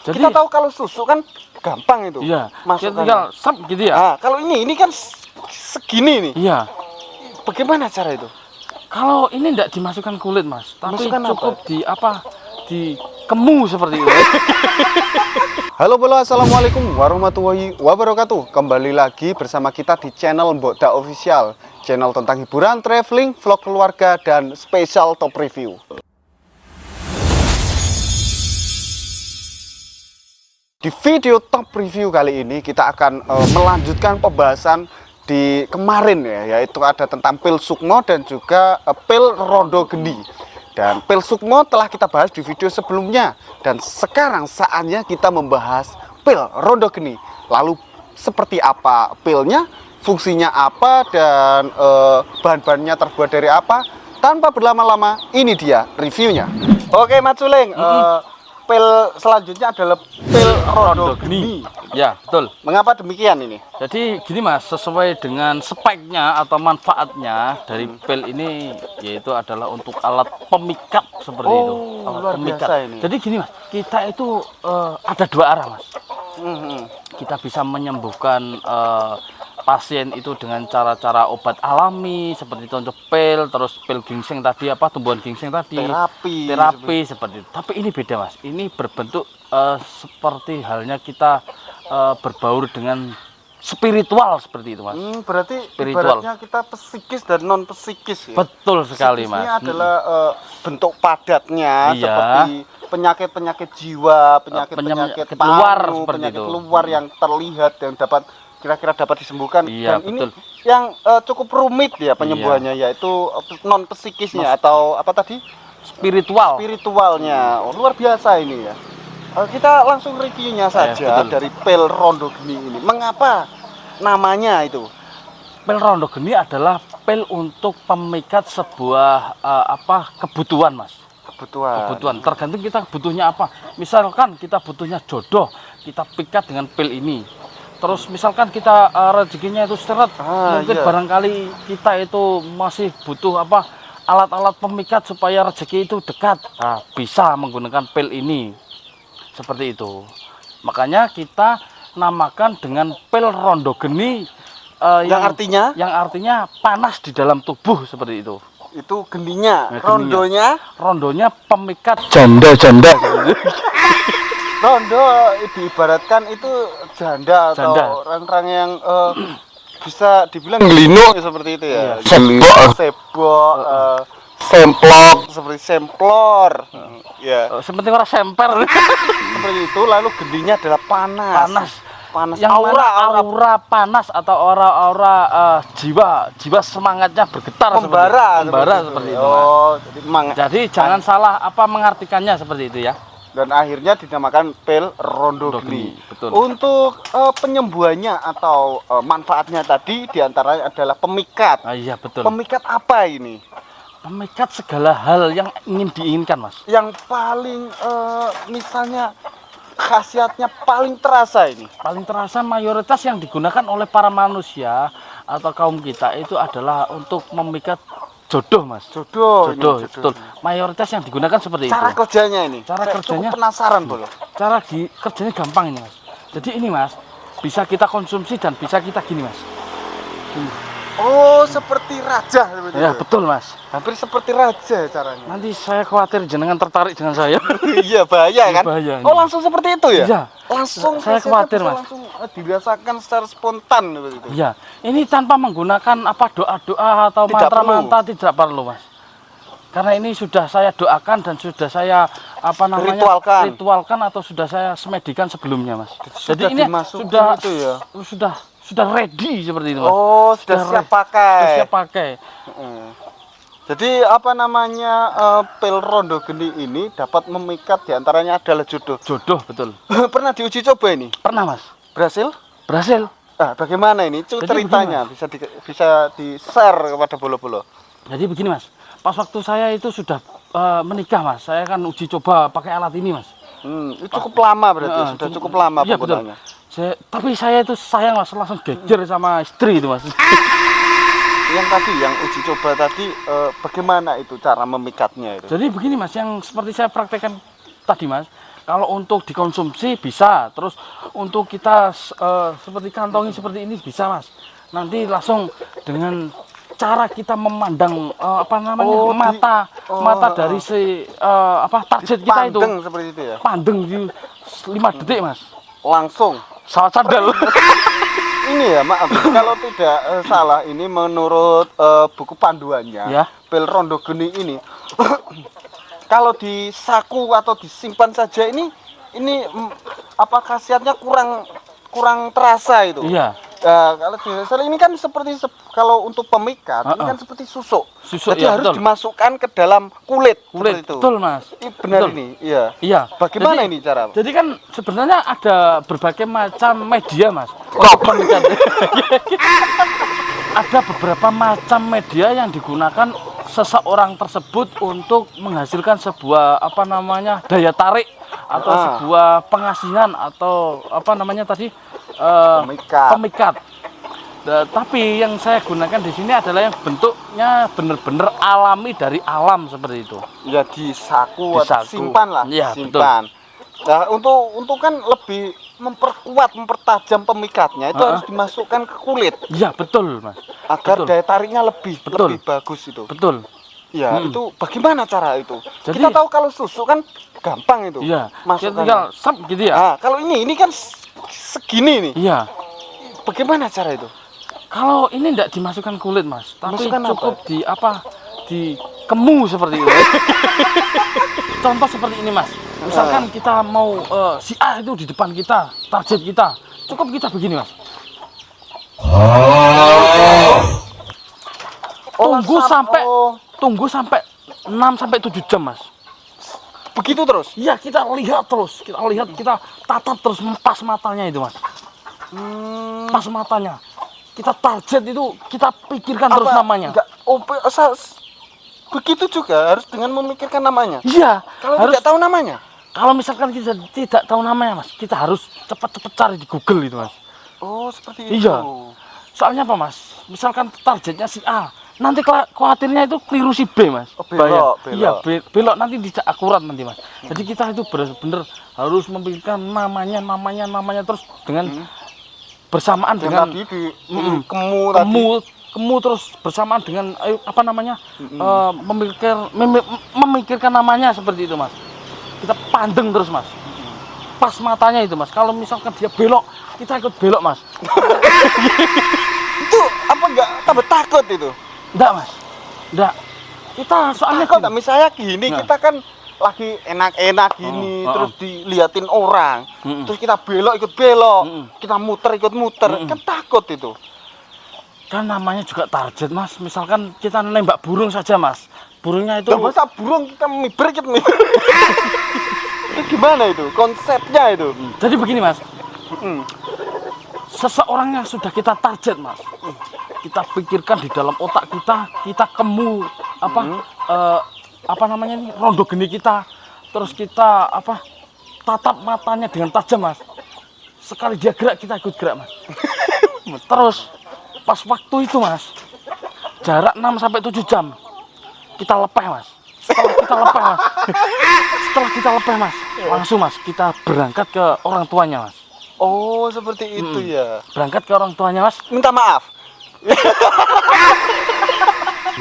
Jadi kita tahu kalau susu kan gampang itu. iya, kita masukkan. tinggal sep gitu ya. Nah, kalau ini kan segini nih. Iya. Bagaimana cara itu? Kalau ini enggak dimasukkan kulit, Mas, tapi Masukkan cukup apa? di apa? Di kemu seperti itu. Halo bro, assalamualaikum warahmatullahi wabarakatuh. Kembali lagi bersama kita di channel Mbok Da Official, channel tentang hiburan, traveling, vlog keluarga, dan special top review. Di video top review kali ini kita akan melanjutkan pembahasan di kemarin ya, yaitu ada tentang pil sukmo dan juga pil rondo geni. Dan pil sukmo telah kita bahas di video sebelumnya, dan sekarang saatnya kita membahas pil rondo geni. Lalu seperti apa pilnya, fungsinya apa, dan bahan-bahannya terbuat dari apa. Tanpa berlama-lama, ini dia reviewnya. Oke Mas Suling, pil selanjutnya adalah pil rondo geni. Ya, betul. Mengapa demikian ini? Jadi gini Mas, sesuai dengan speknya atau manfaatnya dari pil ini, yaitu adalah untuk alat pemikat seperti itu. Alat Luar pemikat. biasa ini. Jadi gini Mas, kita itu ada dua arah Mas. Mhm. Kita bisa menyembuhkan pasien itu dengan cara-cara obat alami seperti contoh pil, terus pil ginseng tadi, apa tumbuhan ginseng tadi, terapi seperti itu. Tapi ini beda Mas, ini berbentuk seperti halnya kita berbaur dengan spiritual seperti itu Mas. Berarti Spiritual. ibaratnya kita psikis dan non psikis ya. Betul sekali Psikisnya Mas. adalah bentuk padatnya, Iya. seperti penyakit-penyakit jiwa, penyakit-penyakit keluar paru, seperti penyakit itu. keluar yang terlihat, yang dapat kira-kira dapat disembuhkan. Iya, Dan betul. ini yang cukup rumit ya penyembuhannya, yaitu non psikisnya atau apa tadi? Spiritual. Spiritualnya. Oh, luar biasa ini ya. Kita langsung reviewnya saja betul. dari pil rondo geni ini. Mengapa namanya itu? Pil rondo geni adalah pil untuk pemikat sebuah kebutuhan Mas. Kebutuhan tergantung kita butuhnya apa. Misalkan kita butuhnya jodoh, kita pikat dengan pil ini. Terus misalkan kita rezekinya itu seret, mungkin iya. barangkali kita itu masih butuh alat-alat pemikat supaya rezeki itu dekat. Nah, bisa menggunakan pil ini. Seperti itu. Makanya kita namakan dengan pil rondo geni yang artinya panas di dalam tubuh seperti itu. Itu geninya, Ya, geninya. Rondonya pemikat janda. Rondo diibaratkan itu janda atau orang-orang yang bisa dibilang gelino seperti itu ya. Sebok, semplok, seperti semplor. Ya. Seperti orang semper. Seperti itu. Lalu geninya adalah panas. Yang aura panas atau aura jiwa semangatnya bergetar, membara seperti itu. Oh, jadi jangan salah mengartikannya seperti itu ya. Dan akhirnya dinamakan pil rondo geni. Betul. Untuk penyembuhannya atau manfaatnya tadi diantaranya adalah pemikat. Iya betul. Pemikat apa ini? Pemikat segala hal yang ingin diinginkan Mas. Yang paling misalnya khasiatnya paling terasa ini. Paling terasa mayoritas yang digunakan oleh para manusia atau kaum kita itu adalah untuk memikat jodoh Mas. Jodoh, betul. Mayoritas yang digunakan seperti itu. Cara kerjanya ini. Cara kerjanya penasaran Bro. Cara kerjanya gampang ini Mas. Jadi ini Mas, bisa kita konsumsi dan bisa kita gini Mas. Gini. Oh, seperti raja seperti Ya, itu. betul Mas. Hampir seperti raja caranya. Nanti saya khawatir jenengan tertarik dengan saya. Iya, bahaya kan? Bahaya. Oh, langsung seperti itu ya? Iya. Langsung saya khawatir Mas. Langsung dirasakan secara spontan begitu. Iya. Ini tanpa menggunakan doa-doa atau mantra-mantra, tidak perlu Mas. Karena ini sudah saya doakan dan sudah saya ritualkan atau sudah saya semedikan sebelumnya Mas. Jadi ini sudah ready seperti itu Mas. Oh, sudah siap pakai. Jadi pil rondo geni ini dapat memikat, diantaranya adalah jodoh. Jodoh betul. Pernah diuji coba ini? Pernah Mas. Berhasil? Berhasil. Bagaimana ini? Ceritanya bisa di-share kepada bolo-bolo. Jadi begini Mas. Pas waktu saya itu sudah menikah Mas, saya kan uji coba pakai alat ini Mas. Itu cukup lama berarti, sudah cukup lama iya, penggunaannya. Tapi saya itu sayang Mas, langsung geger sama istri itu Mas. Yang uji coba tadi, bagaimana itu cara memikatnya itu? Jadi begini Mas, yang seperti saya praktekkan tadi Mas, Kalau untuk dikonsumsi bisa, terus untuk kita seperti kantongi seperti ini bisa mas. Nanti langsung dengan cara kita memandang mata dari si target kita itu. Pandeng seperti itu ya. Pandeng di 5 detik mas. Langsung. Saat sandal. Ini ya maaf kalau tidak salah ini menurut buku panduannya Ya. pil rondo geni ini kalau disaku atau disimpan saja ini apa khasiatnya kurang terasa itu. Iya. Kalau soalnya ini kan seperti kalau untuk pemikat ini kan seperti susuk. Jadi ya, harus betul. dimasukkan ke dalam kulit seperti itu. Betul mas. Ini benar Betul. ini, iya. Iya. Bagaimana Jadi- ini cara? Jadi kan sebenarnya ada berbagai macam media mas. Untuk pemikat. Ada beberapa macam media yang digunakan seseorang tersebut untuk menghasilkan sebuah daya tarik atau sebuah pengasihan atau pemikat. Tapi yang saya gunakan di sini adalah yang bentuknya benar-benar alami dari alam seperti itu. Ya disaku atau Disaku. simpan lah, Iya, simpan. Nah, untuk kan lebih mempertajam pemikatnya itu harus dimasukkan ke kulit Iya betul mas. agar Betul. daya tariknya lebih Betul. bagus itu. Betul. Ya, itu bagaimana cara itu? Jadi- Kita tahu kalau susu kan gampang itu. Iya. Kita Masukkan. tinggal sap gitu ya. Nah, kalau ini kan segini nih. Iya. Bagaimana cara itu? Kalau ini tidak dimasukkan kulit mas, tapi Masukkan cukup di kemu seperti ini. Contoh seperti ini mas. Misalkan kita mau si A itu di depan kita, target kita, cukup kita begini mas. Tunggu sampai 6 sampai 7 jam mas. Begitu terus. Iya kita lihat, kita tatap terus pas matanya itu mas. Pas matanya. Kita target itu, kita pikirkan terus namanya. Begitu juga harus dengan memikirkan namanya. Iya. Kalau harus, tidak tahu namanya. kalau misalkan kita tidak tahu namanya mas, kita harus cepat-cepat cari di Google itu mas. Oh, seperti itu. Iya. Soalnya apa mas? Misalkan targetnya si A, nanti khawatirnya itu keliru si B mas. Oh, belok. Iya, belok nanti tidak akurat nanti mas. Jadi kita itu benar-benar harus memikirkan namanya terus dengan bersamaan dengan tadi di kemu tadi. kemu terus bersamaan dengan memikirkan namanya seperti itu mas. Kita pandeng terus mas. Pas matanya itu mas. Kalau misalkan dia belok, kita ikut belok mas. Itu apa enggak tambah takut itu? Enggak mas, enggak. Kita soalnya Takut enggak? Misalnya gini, Nah. kita kan lagi enak-enak gini, terus diliatin orang, terus kita belok ikut belok, kita muter ikut muter, kan takut itu. kan namanya juga target mas. Misalkan kita nembak burung saja mas, burungnya itu Loh, masa burung kita miber kita miber. Itu gimana itu? Konsepnya itu. jadi begini mas. Mm. Seseorang yang sudah kita target mas, kita pikirkan di dalam otak kita kemu rondo geni kita, terus kita tatap matanya dengan tajam mas. Sekali dia gerak kita ikut gerak mas. Terus pas waktu itu mas, jarak 6 sampai 7 jam kita lepeh mas. Setelah kita lepeh mas, langsung mas kita berangkat ke orang tuanya mas. Oh, seperti itu ya. Berangkat ke orang tuanya mas. Minta maaf.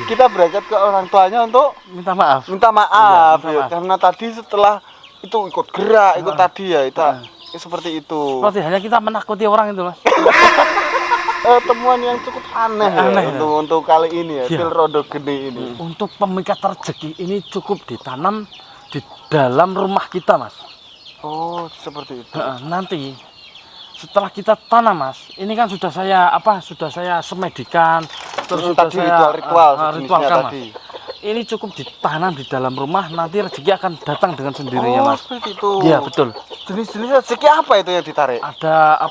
Kita berangkat ke orang tuanya untuk Minta maaf. minta Iya, maaf, minta ya. maaf. Karena tadi setelah itu ikut gerak, ikut tadi ya, itu seperti itu. Seperti hanya kita menakuti orang itu mas. Temuan yang cukup aneh, Aneh, ya, untuk kali ini ya, Iya. pil rondo gede ini. Untuk pemikat rezeki ini cukup ditanam di dalam rumah kita mas. Oh, seperti itu. Nanti setelah kita tanam mas, ini kan sudah saya semedikan, terus sudah Tadi saya ritual sejenisnya ritualkan mas. tadi. Ini cukup ditanam di dalam rumah, nanti rezeki akan datang dengan sendirinya Oh, mas. seperti itu. Iya betul. Jenis-jenis rezeki apa itu yang ditarik? Ada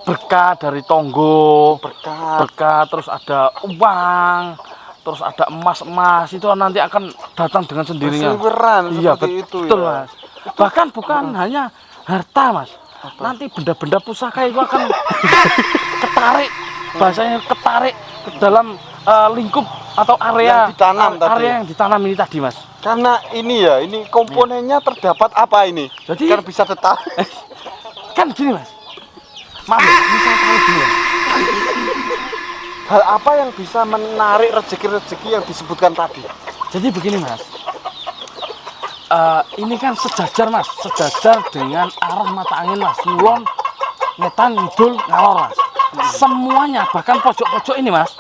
berkah dari tonggo, Berkah. terus ada uang, terus ada emas itu nanti akan datang dengan sendirinya. Berseliweran Iya seperti itu betul ya. mas. Bahkan bukan hanya harta mas, nanti benda-benda pusaka itu akan ketarik, bahasanya ketarik ke dalam lingkup atau area Yang ditanam tadi. area yang ditanam ini tadi mas. Karena ini ya, ini komponennya terdapat apa ini? Jadi kan bisa tetap. kan gini Mas. Maaf, misal kalau gini ya. Hal apa yang bisa menarik rezeki-rezeki yang disebutkan tadi? Jadi begini Mas. Ini kan sejajar Mas, sejajar dengan arah mata angin Mas. Kulon, ngetan, ngidul, ngalor Mas. Semuanya, bahkan pojok-pojok ini Mas,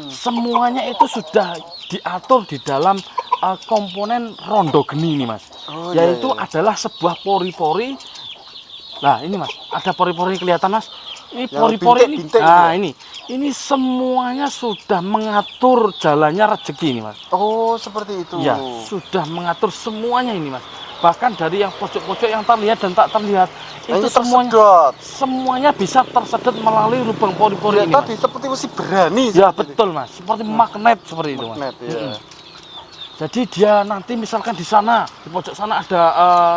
semuanya itu sudah diatur di dalam komponen rondo geni ini Mas. Yaitu adalah sebuah pori-pori. Nah ini Mas, ada pori-pori kelihatan Mas. Ini pori-pori ini. Nah ini semuanya sudah mengatur jalannya rezeki ini Mas. Oh seperti itu. Ya, sudah mengatur semuanya ini Mas. Bahkan dari yang pojok-pojok yang terlihat dan tak terlihat itu semuanya bisa tersedot melalui lubang pori-pori ini. Tadi seperti besi berani. Ya betul Mas, seperti magnet seperti itu Mas. Magnet, ya. Jadi dia nanti misalkan di sana, di pojok sana ada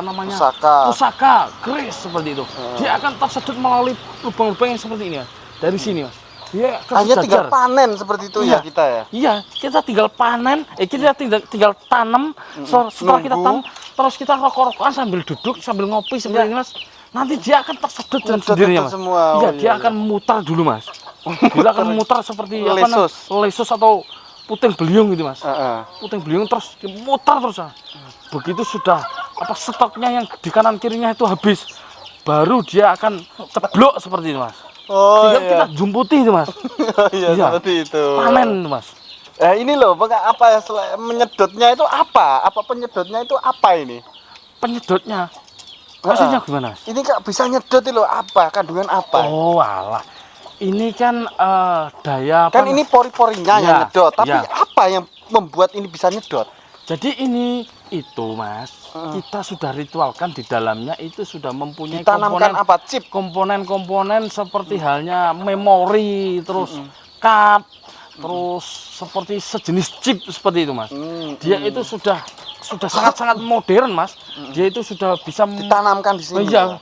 namanya pusaka, keris seperti itu. Dia akan tersedot melalui lubang-lubang yang seperti ini Mas. Dari sini Mas. Dia hanya tinggal panen seperti itu ya kita ya. Iya, kita tinggal panen, kita tinggal tanam. Setelah kita tanam, terus kita rokok-rokokan sambil duduk, sambil ngopi seperti ini Mas. Nanti dia akan tersedot dengan sendirinya Mas. Iya, dia akan memutar dulu Mas. Dia akan memutar seperti lesus atau puting beliung gitu Mas. Puting beliung terus dimutar terus. Begitu sudah stoknya yang di kanan kirinya itu habis, baru dia akan ceblok seperti itu Mas. Tinggal kita jumputi itu Mas. Iya, seperti itu. Panen itu Mas. Ini loh, apa ya menyedotnya itu apa? Apa penyedotnya itu apa ini? Penyedotnya maksudnya gimana Mas? Ini Kak bisa nyedot itu loh, apa? Kandungan apa? Oh alah. Ini kan daya kan ini pori-porinya yang nyedot, tapi apa yang membuat ini bisa nyedot? Jadi ini itu Mas, kita sudah ritualkan di dalamnya itu sudah mempunyai komponen seperti halnya memori, terus card, terus seperti sejenis chip seperti itu Mas. Dia itu sudah sangat-sangat modern Mas. Dia itu sudah bisa ditanamkan di sini. Iya,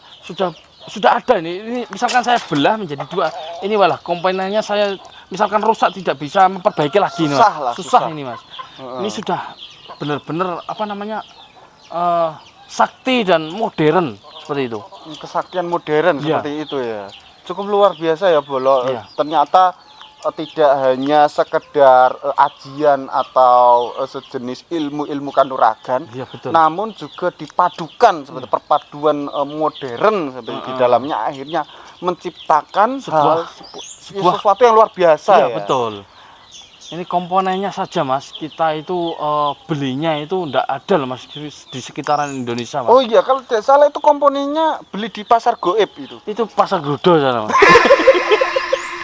sudah ada ini misalkan saya belah menjadi dua. Ini malah komponennya saya misalkan rusak tidak bisa memperbaiki lagi ini Mas. Susah ini Mas. Ini sudah benar-benar sakti dan modern seperti itu. Kesaktian modern seperti itu ya. Cukup luar biasa ya Bolo. Ternyata tidak hanya sekedar ajian atau sejenis ilmu kanuragan, namun juga dipadukan seperti perpaduan modern seperti di dalamnya akhirnya menciptakan sesuatu yang luar biasa. Ya. Betul. Ini komponennya saja Mas, kita itu belinya itu enggak ada loh Mas di sekitaran Indonesia Mas. Oh iya, kalau tidak salah itu komponennya beli di pasar goib itu. Itu pasar Grodo sana Mas.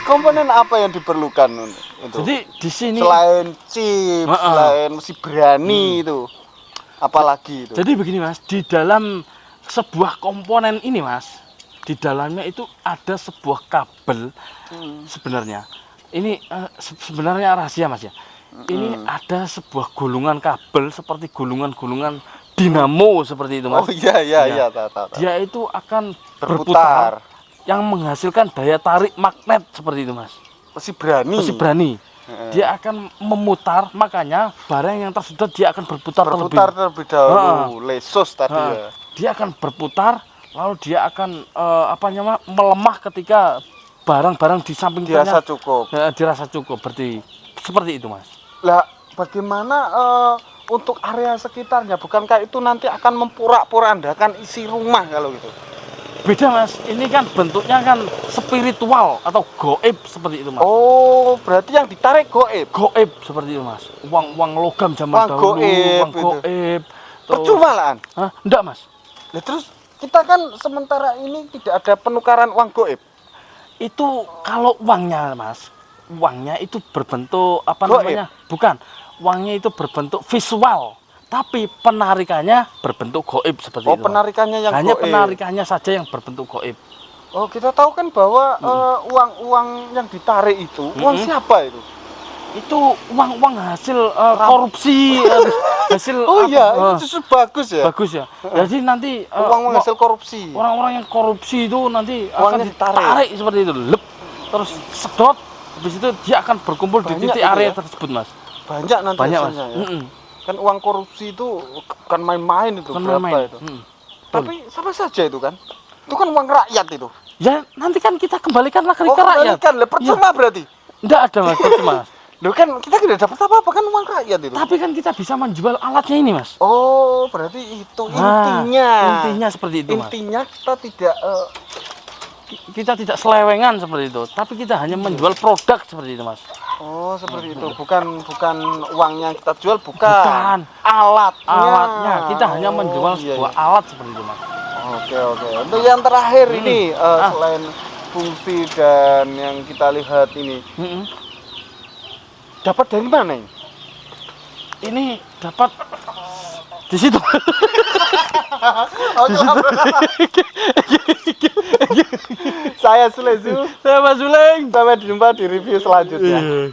Komponen apa yang diperlukan untuk? Jadi di sini selain chip, selain mesti berani itu, apalagi itu? Jadi begini Mas, di dalam sebuah komponen ini Mas, di dalamnya itu ada sebuah kabel sebenarnya. Ini sebenarnya rahasia Mas ya. Ini ada sebuah gulungan kabel seperti gulungan-gulungan dinamo seperti itu Mas. Oh iya, Dia itu akan berputar yang menghasilkan daya tarik magnet seperti itu Mas. Masih berani. Dia akan memutar, makanya barang yang tersedot dia akan berputar terlebih dahulu. Lesus tadi ya. Dia akan berputar, lalu dia akan melemah ketika barang-barang di samping dirasa cukup. Dirasa cukup, berarti seperti itu Mas. Lah bagaimana untuk area sekitarnya? Bukankah itu nanti akan memporak-porandakan isi rumah kalau gitu? Beda Mas, ini kan bentuknya kan spiritual atau goib seperti itu Mas. Oh, berarti yang ditarik goib? Goib seperti itu Mas. Uang logam zaman dahulu, uang goib. Percuma lah. Enggak Mas. Nah, terus kita kan sementara ini tidak ada penukaran uang goib. Itu kalau uangnya Mas, uangnya itu berbentuk bukan, uangnya itu berbentuk visual. Tapi penarikannya berbentuk goib seperti itu. Penarikannya yang hanya goib. Penarikannya saja yang berbentuk goib. Oh, kita tahu kan bahwa uang-uang yang ditarik itu, uang siapa itu? Itu uang hasil korupsi, hasil. Oh iya, itu justru bagus ya. Bagus ya. Jadi nanti uang hasil korupsi. Orang-orang yang korupsi itu nanti uangnya akan ditarik seperti itu, terus sedot. Habis itu dia akan berkumpul di titik area tersebut Mas. Banyak nanti. Banyak Mas. Kan uang korupsi itu bukan main-main itu, Bukan berapa main-main. itu. Hmm. Tapi sama saja itu kan. Itu kan uang rakyat itu. Ya nanti kan kita kembalikan lagi Oh, ke rakyat. kembalikan lah, percuma berarti. Enggak ada mas, mas. Loh kan kita tidak dapat apa-apa kan uang rakyat itu. Tapi kan kita bisa menjual alatnya ini mas. Oh, berarti itu Nah, intinya. intinya seperti itu mas. Intinya kita tidak Kita tidak selewengan seperti itu, tapi kita hanya menjual produk seperti itu mas. oh, seperti itu. Bukan uang yang kita jual, Bukan. alatnya. Alatnya, kita hanya Oh, menjual iya, sebuah iya. alat seperti itu mas. Oke. Untuk yang terakhir ini selain fungsi dan yang kita lihat ini, Mm-mm. dapat dari mana ini? Ini dapat di situ. Oh, saya Sulezu. Saya Mas Zuleng. Sampai jumpa di review selanjutnya.